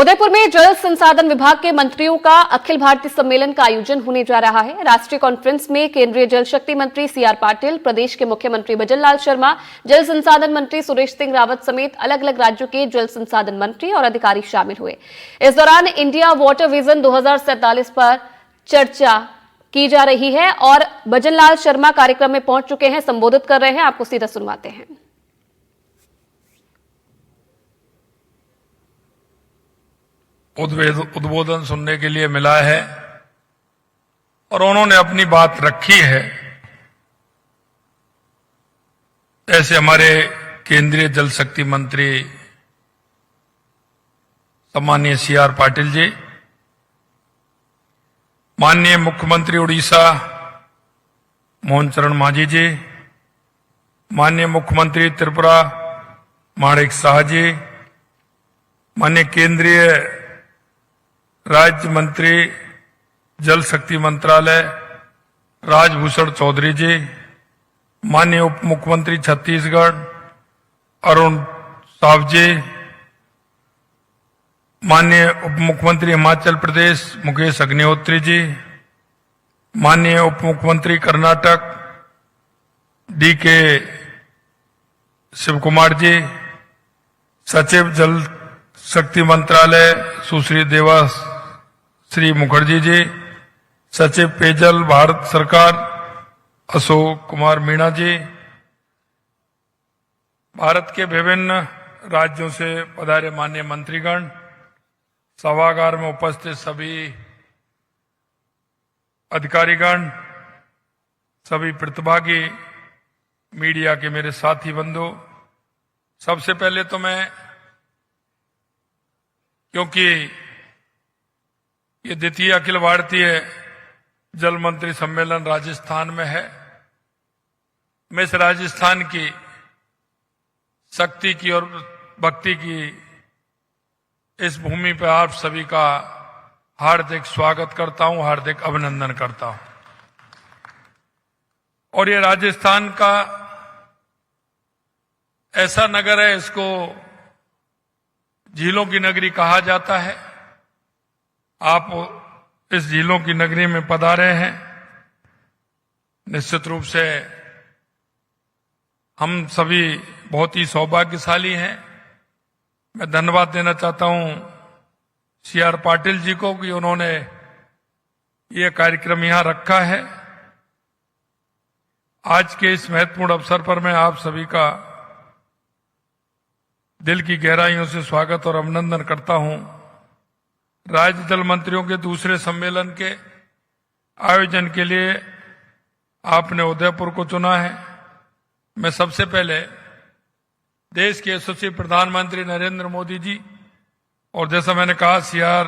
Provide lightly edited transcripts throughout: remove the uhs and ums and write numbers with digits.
उदयपुर में जल संसाधन विभाग के मंत्रियों का अखिल भारतीय सम्मेलन का आयोजन होने जा रहा है। राष्ट्रीय कॉन्फ्रेंस में केंद्रीय जल शक्ति मंत्री सीआर पाटिल, प्रदेश के मुख्यमंत्री भजनलाल शर्मा, जल संसाधन मंत्री सुरेश सिंह रावत समेत अलग अलग राज्यों के जल संसाधन मंत्री और अधिकारी शामिल हुए। इस दौरान इंडिया वाटर विजन 2047 पर चर्चा की जा रही है और भजनलाल शर्मा कार्यक्रम में पहुंच चुके हैं, संबोधित कर रहे हैं। आपको सीधा सुनवाते हैं। उद्बोधन सुनने के लिए मिला है और उन्होंने अपनी बात रखी है। ऐसे हमारे केंद्रीय जल शक्ति मंत्री सम्माननीय सीआर पाटिल जी, माननीय मुख्यमंत्री उड़ीसा मोहन चरण मांझी जी, माननीय मुख्यमंत्री त्रिपुरा माणिक साह जी, माननीय केंद्रीय राज्य मंत्री जल शक्ति मंत्रालय राजभूषण चौधरी जी, माननीय उप मुख्यमंत्री छत्तीसगढ़ अरुण साव जी, माननीय उप मुख्यमंत्री हिमाचल प्रदेश मुकेश अग्निहोत्री जी, माननीय उप मुख्यमंत्री कर्नाटक डीके शिव कुमार जी, सचिव जल शक्ति मंत्रालय सुश्री देवाश्री मुखर्जी जी, सचिव पेयजल भारत सरकार अशोक कुमार मीणा जी, भारत के विभिन्न राज्यों से पधारे माननीय मंत्रीगण, सभागार में उपस्थित सभी अधिकारीगण, सभी प्रतिभागी, मीडिया के मेरे साथी बंधु, सबसे पहले तो मैं, क्योंकि ये द्वितीय अखिल भारतीय जल मंत्री सम्मेलन राजस्थान में है, मैं इस राजस्थान की शक्ति की और भक्ति की इस भूमि पर आप सभी का हार्दिक स्वागत करता हूं, हार्दिक अभिनंदन करता हूं। और ये राजस्थान का ऐसा नगर है, इसको झीलों की नगरी कहा जाता है। आप इस झीलों की नगरी में पधारे हैं, निश्चित रूप से हम सभी बहुत ही सौभाग्यशाली हैं। मैं धन्यवाद देना चाहता हूं सीआर पाटिल जी को कि उन्होंने ये कार्यक्रम यहां रखा है। आज के इस महत्वपूर्ण अवसर पर मैं आप सभी का दिल की गहराइयों से स्वागत और अभिनंदन करता हूं। राज्य जल मंत्रियों के दूसरे सम्मेलन के आयोजन के लिए आपने उदयपुर को चुना है। मैं सबसे पहले देश के यशस्वी प्रधानमंत्री नरेंद्र मोदी जी और जैसा मैंने कहा सीआर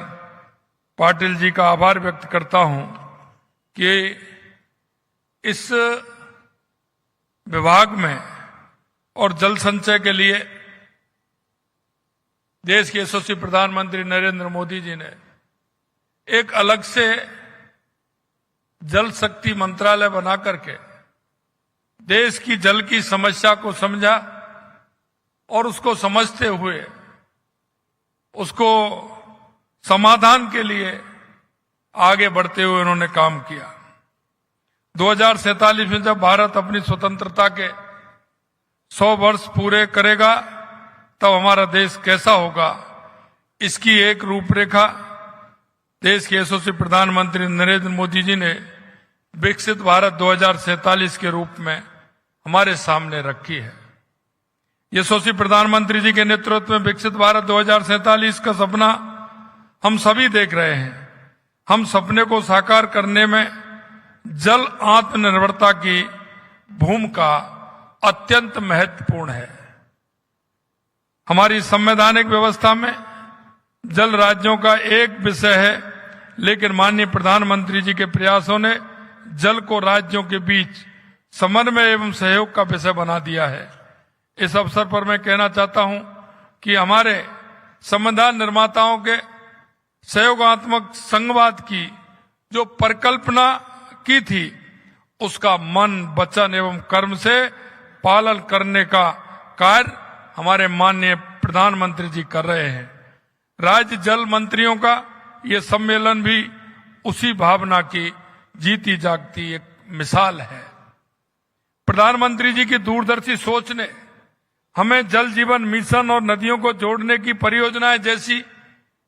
पाटिल जी का आभार व्यक्त करता हूं कि इस विभाग में और जल संचय के लिए देश के यशस्वी प्रधानमंत्री नरेंद्र मोदी जी ने एक अलग से जल शक्ति मंत्रालय बना करके देश की जल की समस्या को समझा और उसको समझते हुए उसको समाधान के लिए आगे बढ़ते हुए उन्होंने काम किया। 2047 में जब भारत अपनी स्वतंत्रता के 100 वर्ष पूरे करेगा तब हमारा देश कैसा होगा, इसकी एक रूपरेखा देश के यशस्वी प्रधानमंत्री नरेंद्र मोदी जी ने विकसित भारत 2047 के रूप में हमारे सामने रखी है। यशस्वी प्रधानमंत्री जी के नेतृत्व में विकसित भारत 2047 का सपना हम सभी देख रहे हैं। हम सपने को साकार करने में जल आत्मनिर्भरता की भूमिका अत्यंत महत्वपूर्ण है। हमारी संवैधानिक व्यवस्था में जल राज्यों का एक विषय है, लेकिन माननीय प्रधानमंत्री जी के प्रयासों ने जल को राज्यों के बीच समन्वय एवं सहयोग का विषय बना दिया है। इस अवसर पर मैं कहना चाहता हूं कि हमारे संविधान निर्माताओं के सहयोगात्मक संघवाद की जो परिकल्पना की थी, उसका मन, वचन एवं कर्म से पालन करने का कार्य हमारे माननीय प्रधानमंत्री जी कर रहे हैं। राज्य जल मंत्रियों का ये सम्मेलन भी उसी भावना की जीती जागती एक मिसाल है। प्रधानमंत्री जी की दूरदर्शी सोच ने हमें जल जीवन मिशन और नदियों को जोड़ने की परियोजनाएं जैसी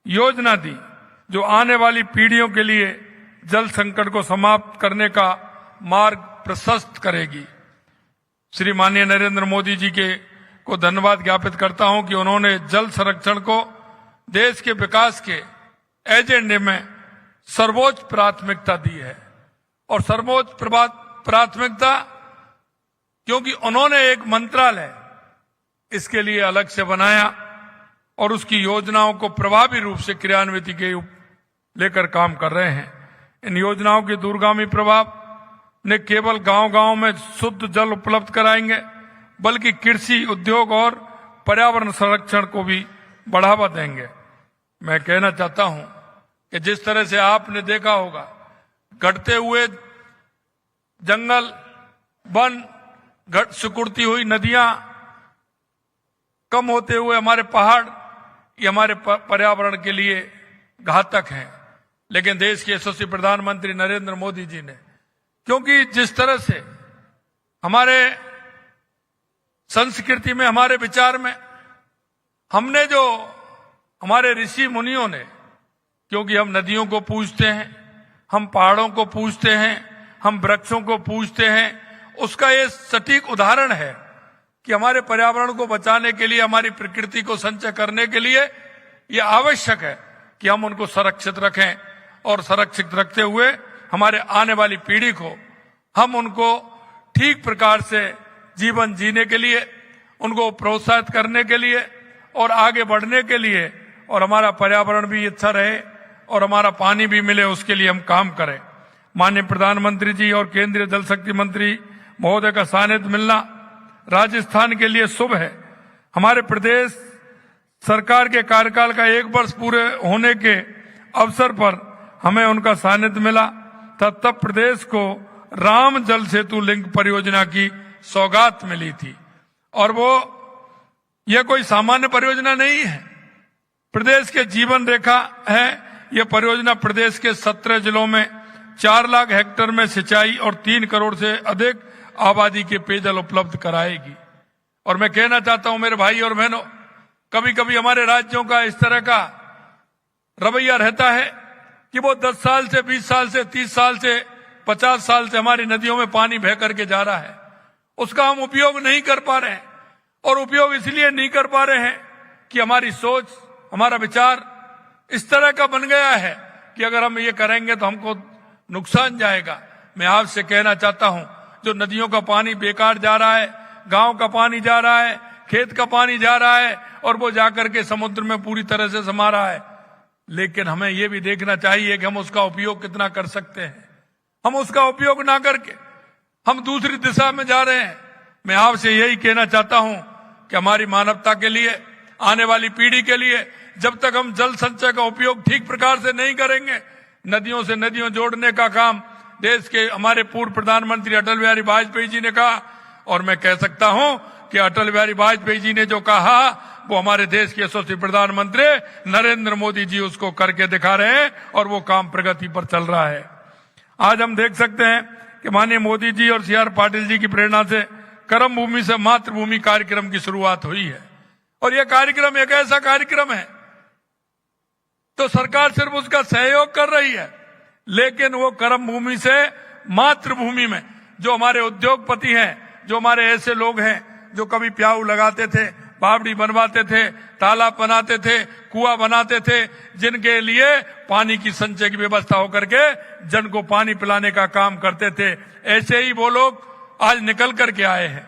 योजना दी, जो आने वाली पीढ़ियों के लिए जल संकट को समाप्त करने का मार्ग प्रशस्त करेगी। श्री माननीय नरेंद्र मोदी जी को धन्यवाद ज्ञापित करता हूं कि उन्होंने जल संरक्षण को देश के विकास के एजेंडे में सर्वोच्च प्राथमिकता दी है। और सर्वोच्च प्राथमिकता क्योंकि उन्होंने एक मंत्रालय इसके लिए अलग से बनाया और उसकी योजनाओं को प्रभावी रूप से क्रियान्वित के लेकर काम कर रहे हैं। इन योजनाओं के दूरगामी प्रभाव ने केवल गांव-गांव में शुद्ध जल उपलब्ध कराएंगे, बल्कि कृषि, उद्योग और पर्यावरण संरक्षण को भी बढ़ावा देंगे। मैं कहना चाहता हूं कि जिस तरह से आपने देखा होगा, घटते हुए जंगल, वन, सिकुड़ती हुई नदियां, कम होते हुए हमारे पहाड़, ये हमारे पर्यावरण के लिए घातक हैं। लेकिन देश के यशस्वी प्रधानमंत्री नरेंद्र मोदी जी ने, क्योंकि जिस तरह से हमारे संस्कृति में, हमारे विचार में, हमने जो हमारे ऋषि मुनियों ने, क्योंकि हम नदियों को पूजते हैं, हम पहाड़ों को पूजते हैं, हम वृक्षों को पूजते हैं, उसका ये सटीक उदाहरण है कि हमारे पर्यावरण को बचाने के लिए, हमारी प्रकृति को संचय करने के लिए ये आवश्यक है कि हम उनको संरक्षित रखें और संरक्षित रखते हुए हमारे आने वाली पीढ़ी को हम उनको ठीक प्रकार से जीवन जीने के लिए, उनको प्रोत्साहित करने के लिए और आगे बढ़ने के लिए, और हमारा पर्यावरण भी अच्छा रहे और हमारा पानी भी मिले, उसके लिए हम काम करें। माननीय प्रधानमंत्री जी और केंद्रीय जल शक्ति मंत्री महोदय का सानिध्य मिलना राजस्थान के लिए शुभ है। हमारे प्रदेश सरकार के कार्यकाल का 1 वर्ष पूरे होने के अवसर पर हमें उनका सानिध्य मिला, तब प्रदेश को राम जल सेतु लिंक परियोजना की सौगात मिली थी। और यह कोई सामान्य परियोजना नहीं है, प्रदेश के जीवन रेखा है। यह परियोजना प्रदेश के 17 जिलों में 4 लाख हेक्टेयर में सिंचाई और 3 करोड़ से अधिक आबादी के पेयजल उपलब्ध कराएगी। और मैं कहना चाहता हूं मेरे भाई और बहनों, कभी कभी हमारे राज्यों का इस तरह का रवैया रहता है कि वो 10 साल से, 20 साल से, 30 साल से, 50 साल से हमारी नदियों में पानी बह करके जा रहा है, उसका हम उपयोग नहीं कर पा रहे हैं। और उपयोग इसलिए नहीं कर पा रहे हैं कि हमारी सोच, हमारा विचार इस तरह का बन गया है कि अगर हम ये करेंगे तो हमको नुकसान जाएगा। मैं आपसे कहना चाहता हूं, जो नदियों का पानी बेकार जा रहा है, गांव का पानी जा रहा है, खेत का पानी जा रहा है और वो जाकर के समुद्र में पूरी तरह से समा रहा है, लेकिन हमें ये भी देखना चाहिए कि हम उसका उपयोग कितना कर सकते हैं। हम उसका उपयोग ना करके हम दूसरी दिशा में जा रहे हैं। मैं आपसे यही कहना चाहता हूं कि हमारी मानवता के लिए, आने वाली पीढ़ी के लिए, जब तक हम जल संचय का उपयोग ठीक प्रकार से नहीं करेंगे, नदियों से नदियों जोड़ने का काम देश के हमारे पूर्व प्रधानमंत्री अटल बिहारी वाजपेयी जी ने कहा, और मैं कह सकता हूं कि अटल बिहारी वाजपेयी जी ने जो कहा वो हमारे देश के यशस्वी प्रधानमंत्री नरेंद्र मोदी जी उसको करके दिखा रहे हैं और वो काम प्रगति पर चल रहा है। आज हम देख सकते हैं कि माननीय मोदी जी और CR पाटिल जी की प्रेरणा से कर्म भूमि से मातृभूमि कार्यक्रम की शुरुआत हुई है। और यह कार्यक्रम एक ऐसा कार्यक्रम है तो सरकार सिर्फ उसका सहयोग कर रही है, लेकिन वो कर्म भूमि से मातृभूमि में जो हमारे उद्योगपति हैं, जो हमारे ऐसे लोग हैं जो कभी प्याऊ लगाते थे, बावड़ी बनवाते थे, तालाब बनाते थे, कुआं बनाते थे, जिनके लिए पानी की संचय की व्यवस्था होकर के जन को पानी पिलाने का काम करते थे, ऐसे ही वो लोग आज निकल करके आए हैं।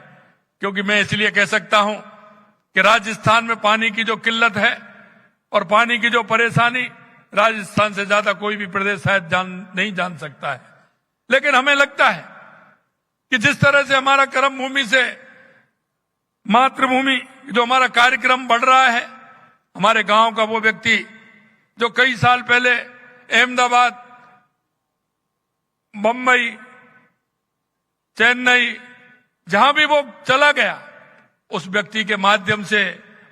क्योंकि मैं इसलिए कह सकता हूं कि राजस्थान में पानी की जो किल्लत है और पानी की जो परेशानी, राजस्थान से ज्यादा कोई भी प्रदेश शायद नहीं जान सकता है। लेकिन हमें लगता है कि जिस तरह से हमारा कर्म भूमि से मातृभूमि जो हमारा कार्यक्रम बढ़ रहा है, हमारे गांव का वो व्यक्ति जो कई साल पहले अहमदाबाद, बंबई, चेन्नई, जहां भी वो चला गया, उस व्यक्ति के माध्यम से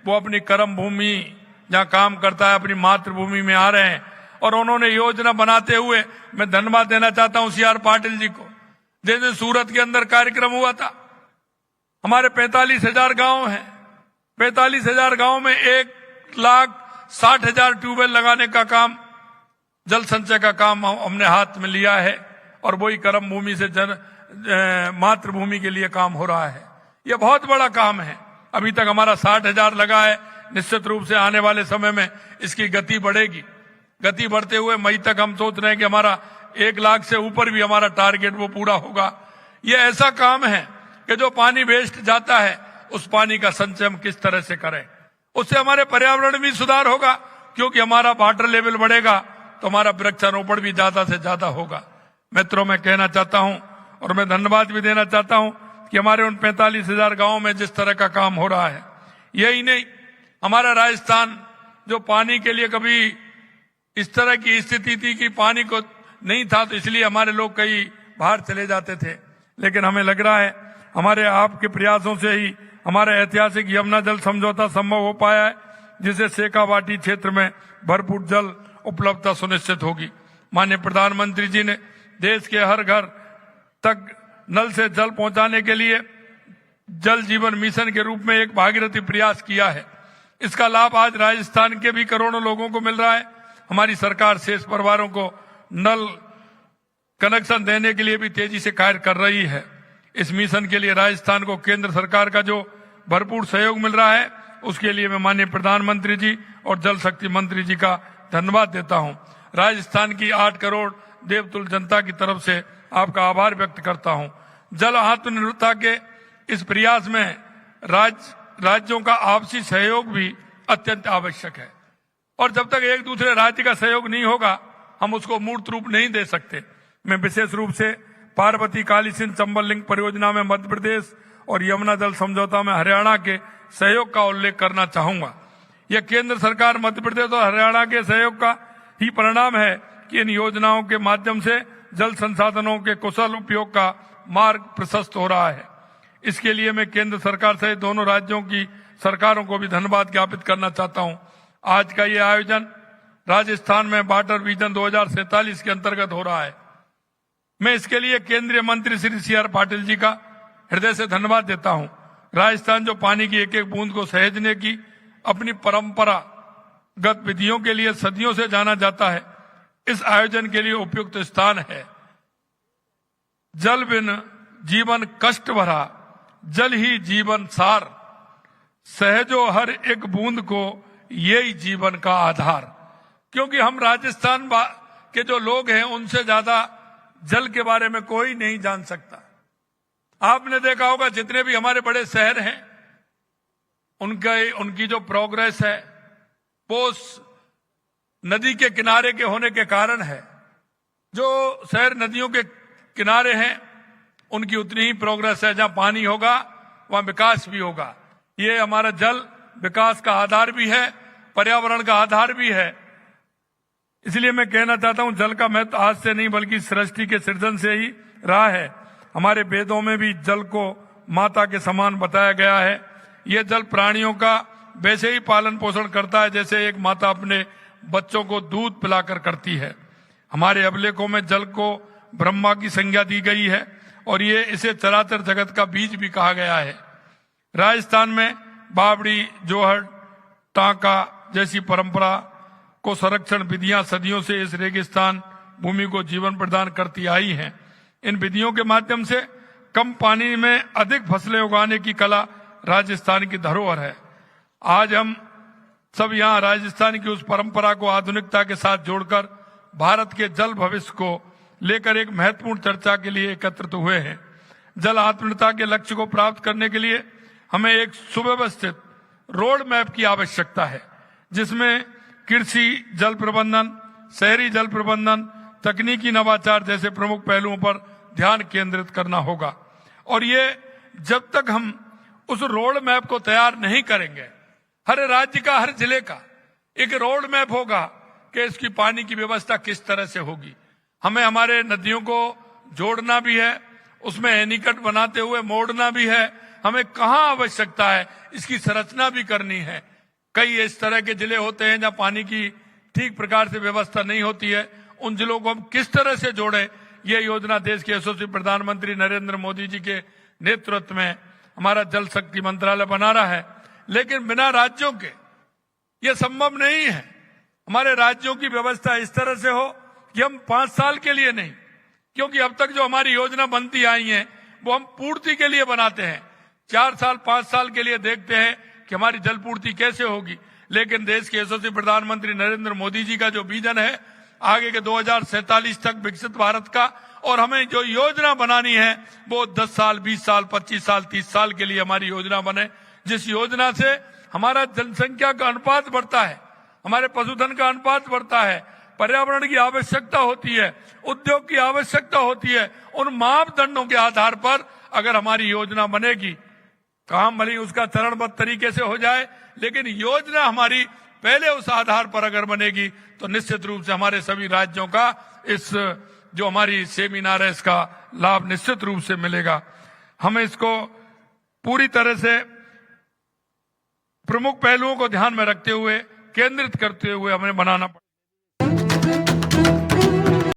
वो अपनी कर्म भूमि जहां काम करता है, अपनी मातृभूमि में आ रहे हैं। और उन्होंने योजना बनाते हुए मैं धन्यवाद देना चाहता हूं सीआर पाटिल जी को। जैसे सूरत के अंदर कार्यक्रम हुआ था, हमारे 45,000 गांव हैं, 45,000 गांव में 1,60,000 ट्यूबवेल लगाने का काम, जल संचय का काम हमने हाथ में लिया है। और वही कर्म भूमि से मातृभूमि के लिए काम हो रहा है। यह बहुत बड़ा काम है। अभी तक हमारा 60,000 लगा है। निश्चित रूप से आने वाले समय में इसकी गति बढ़ेगी। गति बढ़ते हुए मई तक हम सोच रहे हैं कि हमारा 1 लाख से ऊपर भी हमारा टारगेट वो पूरा होगा। यह ऐसा काम है कि जो पानी वेस्ट जाता है उस पानी का संचय हम किस तरह से करें। उससे हमारे पर्यावरण में सुधार होगा, क्योंकि हमारा वाटर लेवल बढ़ेगा तो हमारा वृक्षारोपण भी ज्यादा से ज्यादा होगा। मित्रों, मैं कहना चाहता हूं और मैं धन्यवाद भी देना चाहता हूं कि हमारे उन 45,000 गांवों में जिस तरह का काम हो रहा है। यही नहीं, हमारा राजस्थान जो पानी के लिए कभी इस तरह की स्थिति थी कि पानी को नहीं था, तो इसलिए हमारे लोग कई बाहर चले जाते थे। लेकिन हमें लग रहा है हमारे आपके प्रयासों से ही हमारा ऐतिहासिक यमुना जल समझौता संभव हो पाया है, जिससे शेखावाटी क्षेत्र में भरपूर जल उपलब्धता सुनिश्चित होगी। माननीय प्रधानमंत्री जी ने देश के हर घर तक नल से जल पहुंचाने के लिए जल जीवन मिशन के रूप में एक भागीरथी प्रयास किया है। इसका लाभ आज राजस्थान के भी करोड़ों लोगों को मिल रहा है। हमारी सरकार शेष परिवारों को नल कनेक्शन देने के लिए भी तेजी से कार्य कर रही है। इस मिशन के लिए राजस्थान को केंद्र सरकार का जो भरपूर सहयोग मिल रहा है, उसके लिए मैं माननीय प्रधानमंत्री जी और जल शक्ति मंत्री जी का धन्यवाद देता हूं। राजस्थान की 8 करोड़ देवतुल्य जनता की तरफ से आपका आभार व्यक्त करता हूं। जल आत्मनिर्भरता के इस प्रयास में राज्यों का आपसी सहयोग भी अत्यंत आवश्यक है। और जब तक एक दूसरे राज्य का सहयोग नहीं होगा, हम उसको मूर्त रूप नहीं दे सकते। मैं विशेष रूप से पार्वती काली सिंध चंबल लिंक परियोजना में मध्य प्रदेश और यमुना जल समझौता में हरियाणा के सहयोग का उल्लेख करना चाहूंगा। यह केंद्र सरकार, मध्य प्रदेश और हरियाणा के सहयोग का ही परिणाम है कि इन योजनाओं के माध्यम से जल संसाधनों के कुशल उपयोग का मार्ग प्रशस्त हो रहा है। इसके लिए मैं केंद्र सरकार सहित दोनों राज्यों की सरकारों को भी धन्यवाद ज्ञापित करना चाहता हूं। आज का ये आयोजन राजस्थान में वाटर विजन 2047 के अंतर्गत हो रहा है। मैं इसके लिए केंद्रीय मंत्री श्री सीआर पाटिल जी का हृदय से धन्यवाद देता हूं। राजस्थान जो पानी की एक एक बूंद को सहेजने की अपनी परंपरागत विधियों के लिए सदियों से जाना जाता है, इस आयोजन के लिए उपयुक्त स्थान है। जल बिन जीवन कष्ट भरा, जल ही जीवन सार, सहजो हर एक बूंद को यही जीवन का आधार। क्योंकि हम राजस्थान के जो लोग हैं, उनसे ज्यादा जल के बारे में कोई नहीं जान सकता। आपने देखा होगा जितने भी हमारे बड़े शहर हैं, उनकी जो प्रोग्रेस है वो नदी के किनारे के होने के कारण है। जो शहर नदियों के किनारे हैं उनकी उतनी ही प्रोग्रेस है। जहां पानी होगा वहां विकास भी होगा। ये हमारा जल विकास का आधार भी है, पर्यावरण का आधार भी है। इसलिए मैं कहना चाहता हूं, जल का महत्व आज से नहीं बल्कि सृष्टि के सृजन से ही रहा है। हमारे वेदों में भी जल को माता के समान बताया गया है। यह जल प्राणियों का वैसे ही पालन पोषण करता है जैसे एक माता अपने बच्चों को दूध पिलाकर करती है। हमारे अभिलेखों में जल को ब्रह्मा की संज्ञा दी गई है और ये इसे चराचर जगत का बीज भी कहा गया है। राजस्थान में बावड़ी, जोहड़, टांका जैसी परंपरा को संरक्षण विधियां सदियों से इस रेगिस्तान भूमि को जीवन प्रदान करती आई हैं। इन विधियों के माध्यम से कम पानी में अधिक फसलें उगाने की कला राजस्थान की धरोहर है। आज हम सब यहाँ राजस्थान की उस परंपरा को आधुनिकता के साथ जोड़कर भारत के जल भविष्य को लेकर एक महत्वपूर्ण चर्चा के लिए एकत्रित हुए हैं। जल आत्मनिर्भरता के लक्ष्य को प्राप्त करने के लिए हमें एक सुव्यवस्थित रोड मैप की आवश्यकता है, जिसमें कृषि जल प्रबंधन, शहरी जल प्रबंधन, तकनीकी नवाचार जैसे प्रमुख पहलुओं पर ध्यान केंद्रित करना होगा। और ये जब तक हम उस रोड मैप को तैयार नहीं करेंगे, हर राज्य का, हर जिले का एक रोड मैप होगा कि इसकी पानी की व्यवस्था किस तरह से होगी। हमें हमारे नदियों को जोड़ना भी है, उसमें एनीकट बनाते हुए मोड़ना भी है। हमें कहाँ आवश्यकता है इसकी संरचना भी करनी है। कई इस तरह के जिले होते हैं जहां पानी की ठीक प्रकार से व्यवस्था नहीं होती है, उन जिलों को हम किस तरह से जोड़े, ये योजना देश के यशस्वी प्रधानमंत्री नरेंद्र मोदी जी के नेतृत्व में हमारा जल शक्ति मंत्रालय बना रहा है। लेकिन बिना राज्यों के ये संभव नहीं है। हमारे राज्यों की व्यवस्था इस तरह से हो कि हम 5 साल के लिए नहीं, क्योंकि अब तक जो हमारी योजना बनती आई है वो हम पूर्ति के लिए बनाते हैं, 4 साल 5 साल के लिए देखते हैं कि हमारी जल पूर्ति कैसे होगी। लेकिन देश के यशस्वी प्रधानमंत्री नरेंद्र मोदी जी का जो विजन है आगे के 2047 तक विकसित भारत का, और हमें जो योजना बनानी है वो 10 साल 20 साल 25 साल 30 साल के लिए हमारी योजना बने, जिस योजना से हमारा जनसंख्या का अनुपात बढ़ता है, हमारे पशुधन का अनुपात बढ़ता है, पर्यावरण की आवश्यकता होती है, उद्योग की आवश्यकता होती है। उन मापदंडों के आधार पर अगर हमारी योजना बनेगी, काम भले उसका चरणबद्ध तरीके से हो जाए, लेकिन योजना हमारी पहले उस आधार पर अगर बनेगी तो निश्चित रूप से हमारे सभी राज्यों का इस जो हमारी सेमिनार है इसका लाभ निश्चित रूप से मिलेगा। हमें इसको पूरी तरह से प्रमुख पहलुओं को ध्यान में रखते हुए, केंद्रित करते हुए हमें बनाना पड़ेगा।